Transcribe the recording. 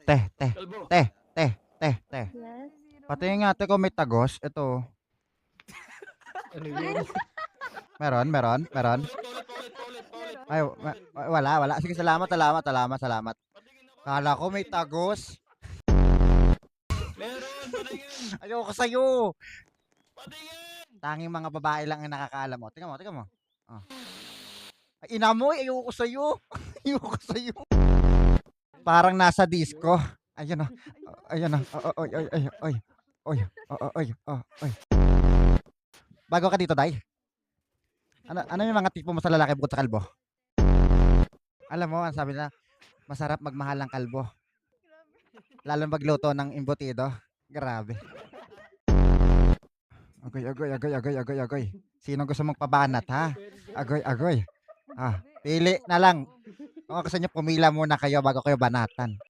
Teh, teh, Kalbo. teh, teh, teh, teh. Yes. Patingin nga, ko may tagos. Ito. Ano yun? Meron. Paulit. Ay, wala. Sige, salamat. Patingin ako. Kala ko may tagos. Meron, patingin. Ayoko sa'yo. Patingin. Tanging mga babae lang ang nakakaalam mo. Tingnan mo. Oh. Ay, ina mo, ayoko sa'yo. Ayoko sa'yo. Parang nasa disco. Ayun oh. Ayun oh. Oy. Bago ka dito, Day. Ano yung mga tipo mo sa lalaki bukod sa kalbo? Alam mo, ang sabi nila, masarap magmahal ng kalbo. Lalo magluto ng imbutido. Grabe. Agoy. Sino gusto mong pabanat, ha? Agoy. Pili na lang. Kung gusto nyo, pumila muna kayo bago kayo banatan.